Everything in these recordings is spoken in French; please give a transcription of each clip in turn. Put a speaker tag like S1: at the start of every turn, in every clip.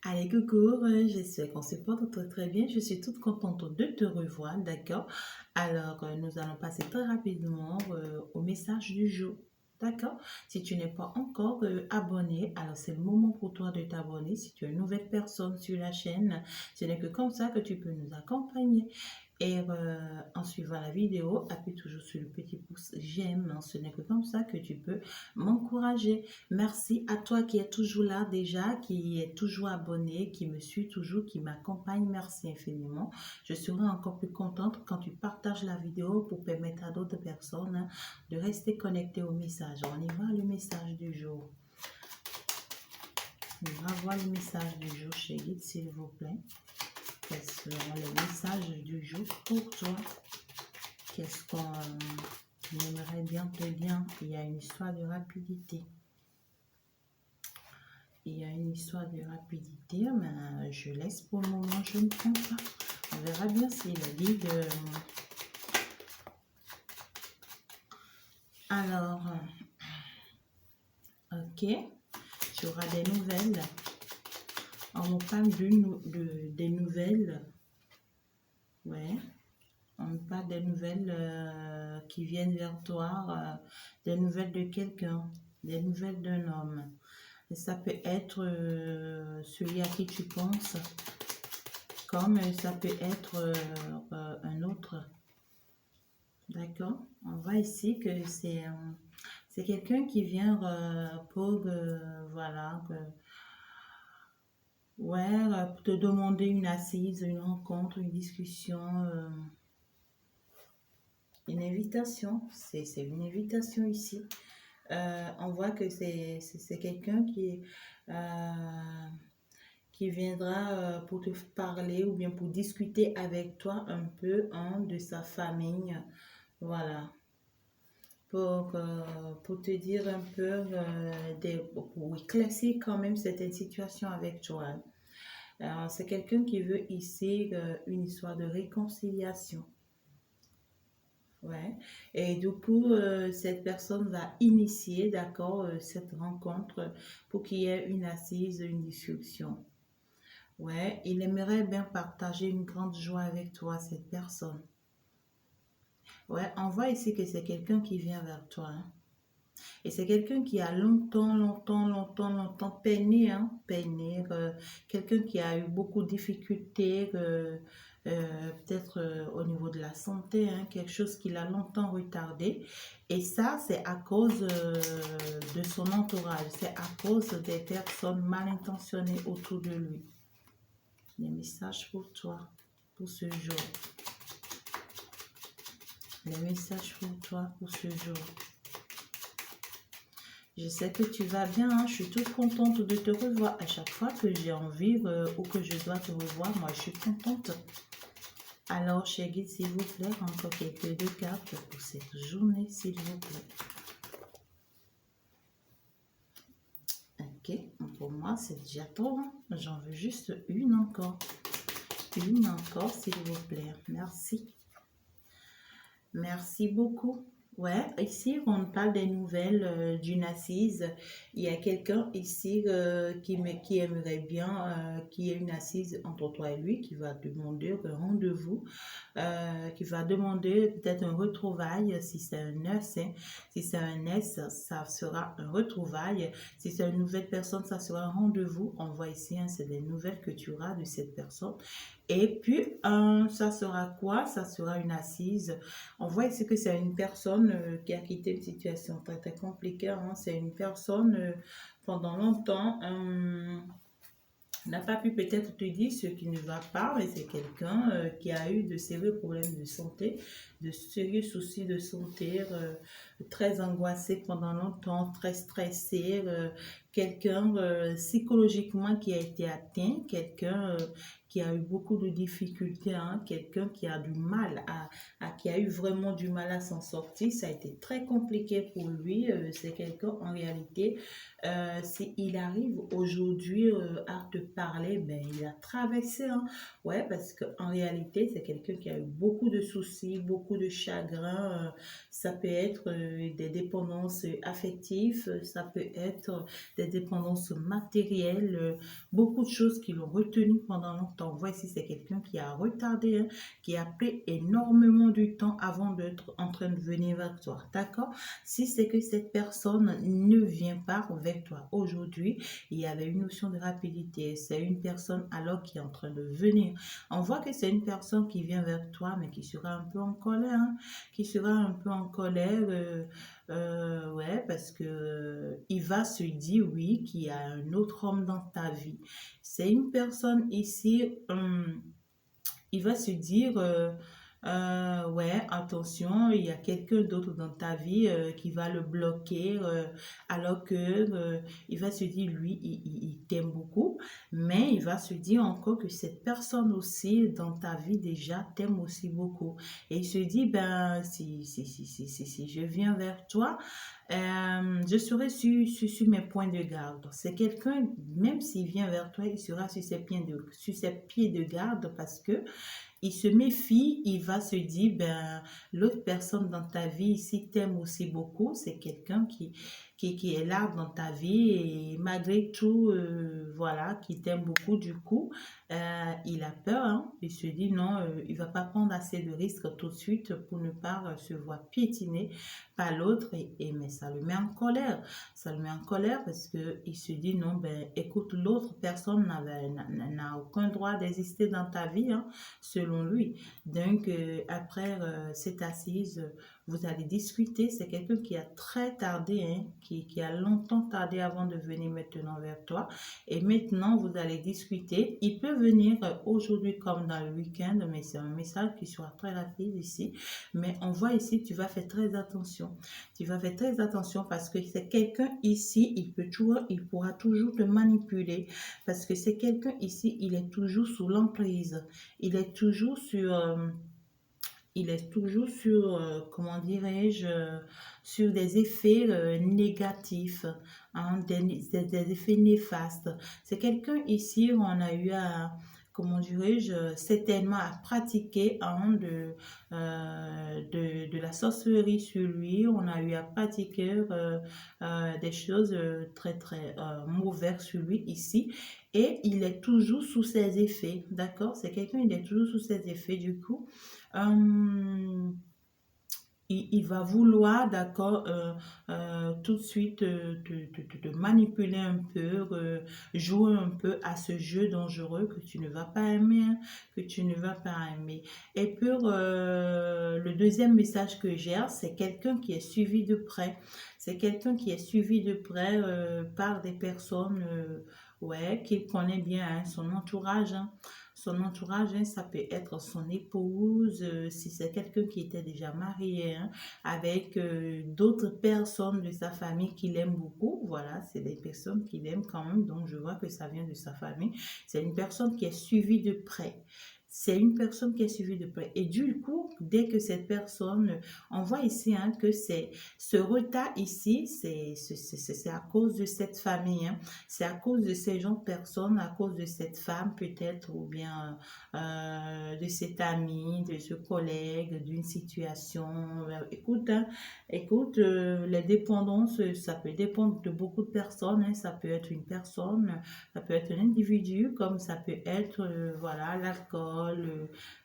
S1: Allez, coucou, j'espère qu'on se porte très bien. Je suis toute contente de te revoir, d'accord? Alors, nous allons passer très rapidement au message du jour, d'accord? Si tu n'es pas encore abonné, alors c'est le moment pour toi de t'abonner. Si tu es une nouvelle personne sur la chaîne, ce n'est que comme ça que tu peux nous accompagner. Et en suivant la vidéo, appuie toujours sur le petit pouce j'aime. Ce n'est que comme ça que tu peux m'encourager. Merci à toi qui est toujours là déjà, qui est toujours abonné, qui me suit toujours, qui m'accompagne. Merci infiniment. Je serai encore plus contente quand tu partages la vidéo pour permettre à d'autres personnes de rester connectées au message. On y va, le message du jour. On va voir le message du jour chez Guide, s'il vous plaît. Quels seront les messages du jour pour toi? Qu'est-ce qu'on aimerait bien te dire? Il y a une histoire de rapidité. Il y a une histoire de rapidité, mais je laisse pour le moment, je ne prends pas. On verra bien si le guide... Alors, ok, tu auras des nouvelles. On me parle des nouvelles. Ouais, on me parle des nouvelles qui viennent vers toi, des nouvelles de quelqu'un, des nouvelles d'un homme. Et ça peut être celui à qui tu penses, comme ça peut être un autre. D'accord? On voit ici que c'est quelqu'un qui vient pour, voilà, pour te demander une assise, une rencontre, une discussion, une invitation. C'est une invitation ici. On voit que c'est quelqu'un qui viendra pour te parler ou bien pour discuter avec toi un peu de sa famille. Voilà. Pour te dire un peu, pour éclaircir quand même certaines situations avec toi. C'est quelqu'un qui veut ici une histoire de réconciliation. Ouais. Et du coup, cette personne va initier, d'accord, cette rencontre pour qu'il y ait une assise, une discussion. Ouais, il aimerait bien partager une grande joie avec toi, cette personne. Ouais, on voit ici que c'est quelqu'un qui vient vers toi, hein. Et c'est quelqu'un qui a longtemps peiné, hein, peiné, quelqu'un qui a eu beaucoup de difficultés, peut-être au niveau de la santé, hein, quelque chose qui l'a longtemps retardé. Et ça, c'est à cause de son entourage, c'est à cause des personnes mal intentionnées autour de lui. Des messages pour toi, pour ce jour. Les messages pour toi, pour ce jour. Je sais que tu vas bien, hein? Je suis toute contente de te revoir. À chaque fois que j'ai envie ou que je dois te revoir, moi je suis contente. Alors, cher guide, s'il vous plaît, encore quelques deux cartes pour cette journée, s'il vous plaît. Ok, pour moi c'est déjà trop, hein? J'en veux juste une encore. Une encore, s'il vous plaît. Merci. Merci beaucoup. Ouais, ici, on parle des nouvelles d'une assise. Il y a quelqu'un ici qui aimerait bien qu'il y ait une assise entre toi et lui, qui va demander un rendez-vous, qui va demander peut-être un retrouvaille, si c'est un S, hein. Si c'est un S, ça sera un retrouvaille. Si c'est une nouvelle personne, ça sera un rendez-vous. On voit ici, hein, c'est des nouvelles que tu auras de cette personne. Et puis, ça sera quoi? Ça sera une assise. On voit ici que c'est une personne qui a quitté une situation très très compliquée, hein. C'est une personne pendant longtemps n'a pas pu peut-être te dire ce qui ne va pas, mais c'est quelqu'un qui a eu de sérieux problèmes de santé, de sérieux soucis de santé, très angoissé pendant longtemps, très stressé, quelqu'un psychologiquement qui a été atteint, quelqu'un qui a eu beaucoup de difficultés, hein, quelqu'un qui a du mal qui a eu vraiment du mal à s'en sortir. Ça a été très compliqué pour lui. C'est quelqu'un en réalité, s'il arrive aujourd'hui à te parler, ben, il a traversé, hein. Ouais, parce qu'en réalité, c'est quelqu'un qui a eu beaucoup de soucis, beaucoup de chagrin. Ça peut être des dépendances affectives, ça peut être des dépendances matérielles, beaucoup de choses qui l'ont retenu pendant longtemps. Voici, c'est quelqu'un qui a retardé, hein, qui a pris énormément du temps avant d'être en train de venir vers toi. D'accord? Si c'est que cette personne ne vient pas vers toi aujourd'hui, il y avait une notion de rapidité. C'est une personne alors qui est en train de venir. On voit que c'est une personne qui vient vers toi, mais qui sera un peu en colère, hein, qui sera un peu en colère, ouais, parce que il va se dire, oui, qu'il y a un autre homme dans ta vie. C'est une personne ici, il va se dire, ouais, attention, il y a quelqu'un d'autre dans ta vie qui va le bloquer, alors que il va se dire, lui, il t'aime beaucoup, mais il va se dire encore que cette personne aussi dans ta vie déjà t'aime aussi beaucoup. Et il se dit, ben, si je viens vers toi, je serai sur mes points de garde. C'est quelqu'un, même s'il vient vers toi, il sera sur ses pieds de garde parce que il se méfie, il va se dire, ben, l'autre personne dans ta vie ici t'aime aussi beaucoup, c'est quelqu'un qui est là dans ta vie et malgré tout, voilà, qui t'aime beaucoup du coup, il a peur, hein, il se dit non, il va pas prendre assez de risques tout de suite pour ne pas se voir piétiner par l'autre mais ça le met en colère, ça le met en colère parce que il se dit non, ben, écoute, l'autre personne n'a aucun droit d'exister dans ta vie, hein, selon lui. Donc, après cette assise, vous allez discuter. C'est quelqu'un qui a très tardé, hein, qui a longtemps tardé avant de venir maintenant vers toi. Et maintenant, vous allez discuter. Il peut venir aujourd'hui comme dans le week-end, mais c'est un message qui sera très rapide ici. Mais on voit ici, tu vas faire très attention. Tu vas faire très attention parce que c'est quelqu'un ici, il pourra toujours te manipuler parce que c'est quelqu'un ici, il est toujours sous l'emprise. Il est toujours sur, comment dirais-je, sur des effets négatifs, hein, des effets néfastes. C'est quelqu'un ici où on a eu à, comment dirais-je, certainement à pratiquer hein, de la sorcellerie sur lui. On a eu à pratiquer des choses très, très mauvaises sur lui ici. Et il est toujours sous ses effets, d'accord? C'est quelqu'un, il est toujours sous ses effets, du coup. Euh, il va vouloir, d'accord, tout de suite te manipuler un peu, jouer un peu à ce jeu dangereux que tu ne vas pas aimer, hein, que tu ne vas pas aimer. Et pour le deuxième message que j'ai, c'est quelqu'un qui est suivi de près. C'est quelqu'un qui est suivi de près par des personnes, ouais, qu'il connaît bien, hein, son entourage, hein. Son entourage, hein, ça peut être son épouse, si c'est quelqu'un qui était déjà marié, hein, avec d'autres personnes de sa famille qui l'aiment beaucoup. Voilà, c'est des personnes qui l'aiment quand même, donc je vois que ça vient de sa famille. C'est une personne qui est suivie de près. C'est une personne qui est suivie de près. Et du coup, dès que cette personne, on voit ici hein, que c'est ce retard ici, c'est à cause de cette famille. Hein. C'est à cause de ces gens, personnes, à cause de cette femme peut-être, ou bien de cet ami, de ce collègue, d'une situation. Écoute, hein, écoute, les dépendances, ça peut dépendre de beaucoup de personnes. Hein. Ça peut être une personne, ça peut être un individu, comme ça peut être, voilà, l'alcool,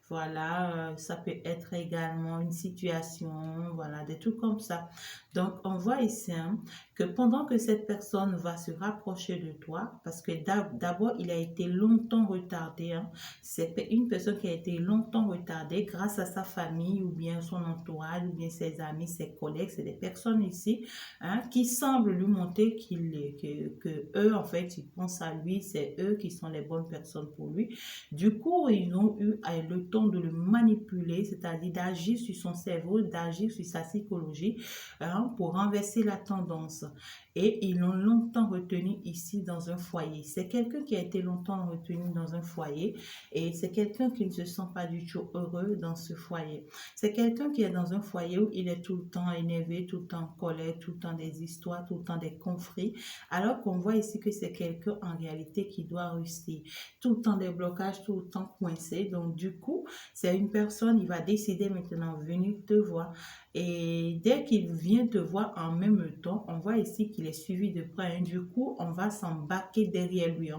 S1: voilà, ça peut être également une situation, voilà, des trucs comme ça. Donc, on voit ici hein, que pendant que cette personne va se rapprocher de toi, parce que d'abord, il a été longtemps retardé, hein, c'est une personne qui a été longtemps retardée grâce à sa famille ou bien son entourage ou bien ses amis, ses collègues, c'est des personnes ici hein, qui semblent lui montrer que eux, en fait, ils pensent à lui, c'est eux qui sont les bonnes personnes pour lui. Du coup, ils ont eu le temps de le manipuler, c'est-à-dire d'agir sur son cerveau, d'agir sur sa psychologie hein, pour renverser la tendance. et ils l'ont longtemps retenu ici dans un foyer. C'est quelqu'un qui a été longtemps retenu dans un foyer et c'est quelqu'un qui ne se sent pas du tout heureux dans ce foyer. C'est quelqu'un qui est dans un foyer où il est tout le temps énervé, tout le temps en colère, tout le temps des histoires, tout le temps des conflits, alors qu'on voit ici que c'est quelqu'un en réalité qui doit rester tout le temps des blocages, tout le temps coincé. Donc du coup, c'est une personne, il va décider maintenant de venir te voir. Et dès qu'il vient te voir en même temps, on voit ici qu'il est suivi de près. Du coup, on va s'embarquer derrière lui.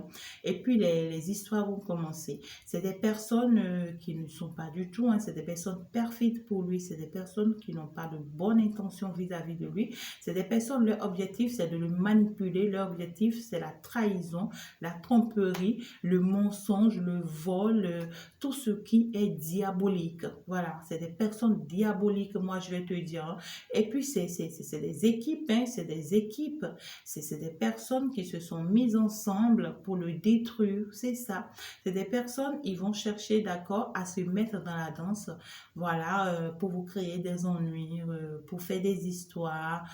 S1: Et puis, les histoires vont commencer. C'est des personnes qui ne sont pas du tout, c'est des personnes perfides pour lui. C'est des personnes qui n'ont pas de bonne intention vis-à-vis de lui. C'est des personnes, leur objectif, c'est de le manipuler. Leur objectif, c'est la trahison, la tromperie, le mensonge, le vol, tout ce qui est diabolique. Voilà, c'est des personnes diaboliques, moi je vais te dire. Et puis c'est des équipes, c'est des équipes, c'est des personnes qui se sont mises ensemble pour le détruire, c'est ça. C'est des personnes, ils vont chercher, d'accord, à se mettre dans la danse, voilà, pour vous créer des ennuis, pour faire des histoires,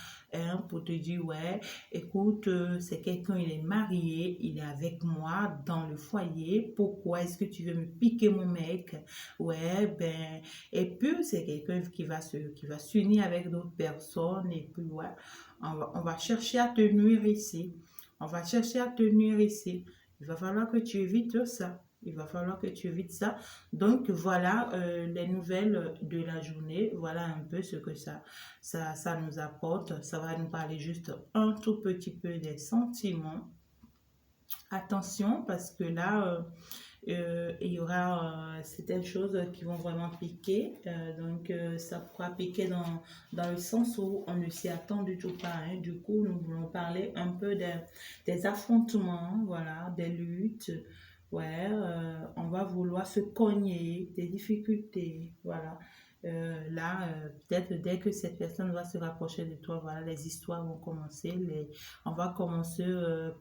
S1: pour te dire, ouais, écoute, c'est quelqu'un, il est marié, il est avec moi dans le foyer, pourquoi est-ce que tu veux me piquer mon mec? Ouais, ben, et puis c'est quelqu'un qui va s'unir avec d'autres personnes, et puis ouais, on va chercher à te nuire ici. On va chercher à te nuire ici. Il va falloir que tu évites ça. Il va falloir que tu évites ça. Donc voilà les nouvelles de la journée. Voilà un peu ce que ça nous apporte. Ça va nous parler juste un tout petit peu des sentiments. Attention parce que là, il y aura certaines choses qui vont vraiment piquer. Donc ça pourra piquer dans le sens où on ne s'y attend du tout pas. Du coup, nous voulons parler un peu des affrontements, voilà, des luttes. Ouais, on va vouloir se cogner, des difficultés, voilà. Là, peut-être dès que cette personne va se rapprocher de toi, voilà, les histoires vont commencer. On va commencer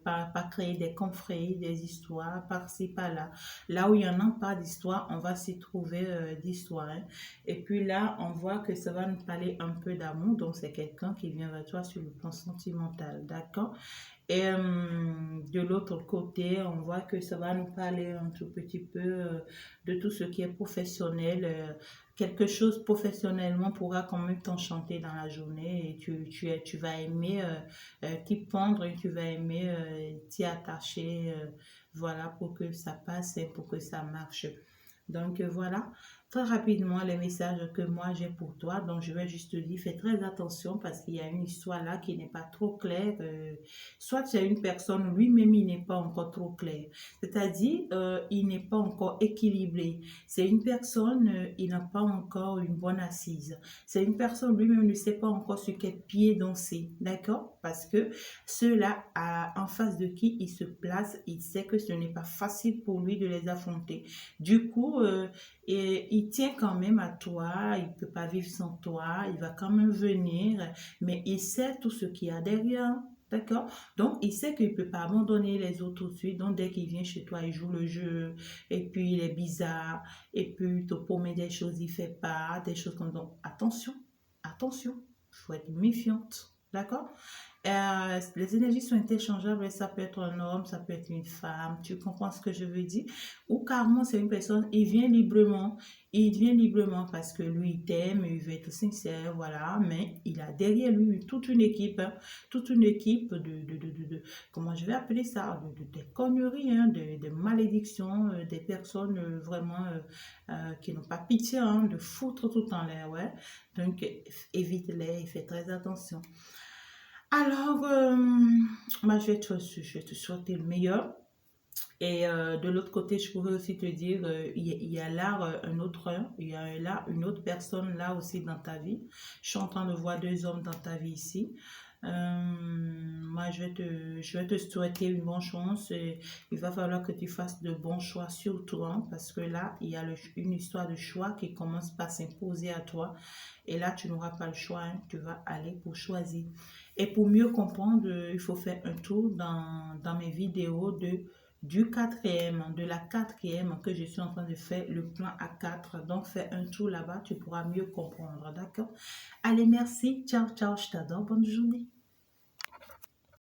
S1: par créer des conflits, des histoires par-ci, par-là. Là où il n'y en a pas d'histoire, on va s'y trouver d'histoire. Et puis là, on voit que ça va nous parler un peu d'amour. Donc, c'est quelqu'un qui vient vers toi sur le plan sentimental. D'accord? Et de l'autre côté, on voit que ça va nous parler un tout petit peu de tout ce qui est professionnel. Quelque chose professionnellement pourra quand même t'enchanter dans la journée et tu vas aimer t'y pendre et tu vas aimer t'y attacher, voilà, pour que ça passe et pour que ça marche. Donc voilà, très rapidement les messages que moi j'ai pour toi. Donc je vais juste te dire, fais très attention parce qu'il y a une histoire là qui n'est pas trop claire. Soit c'est une personne, lui-même il n'est pas encore trop clair. C'est-à-dire, il n'est pas encore équilibré. C'est une personne, il n'a pas encore une bonne assise. C'est une personne, lui-même ne sait pas encore sur quel pied danser. D'accord? Parce que ceux-là, en face de qui il se place, il sait que ce n'est pas facile pour lui de les affronter. Du coup, il tient quand même à toi, il ne peut pas vivre sans toi, il va quand même venir, mais il sait tout ce qu'il y a derrière. D'accord? Donc, il sait qu'il ne peut pas abandonner les autres tout de suite. Donc, dès qu'il vient chez toi, il joue le jeu. Et puis, il est bizarre. Et puis, il te promet des choses, il ne fait pas. Des choses comme ça. Donc, attention, attention. Il faut être méfiante. D'accord? Les énergies sont interchangeables, ça peut être un homme, ça peut être une femme, tu comprends ce que je veux dire? Ou carrément c'est une personne, il vient librement parce que lui il t'aime, il veut être sincère, voilà, mais il a derrière lui toute une équipe comment je vais appeler ça, des conneries, de malédictions, des personnes vraiment qui n'ont pas pitié, de foutre tout en l'air, ouais. Donc évite-les et fais très attention. Alors, moi, je vais te souhaiter le meilleur. Et de l'autre côté, je pourrais aussi te dire, il y a là il y a là une autre personne là aussi dans ta vie. Je suis en train de voir deux hommes dans ta vie ici. Moi, je vais te souhaiter une bonne chance. Et il va falloir que tu fasses de bons choix sur toi parce que là, il y a une histoire de choix qui commence par s'imposer à toi. Et là, tu n'auras pas le choix, tu vas aller pour choisir. Et pour mieux comprendre, il faut faire un tour dans mes vidéos de la quatrième que je suis en train de faire, le plan A4. Donc, fais un tour là-bas, tu pourras mieux comprendre, d'accord? Allez, merci, ciao, ciao, je t'adore, bonne journée.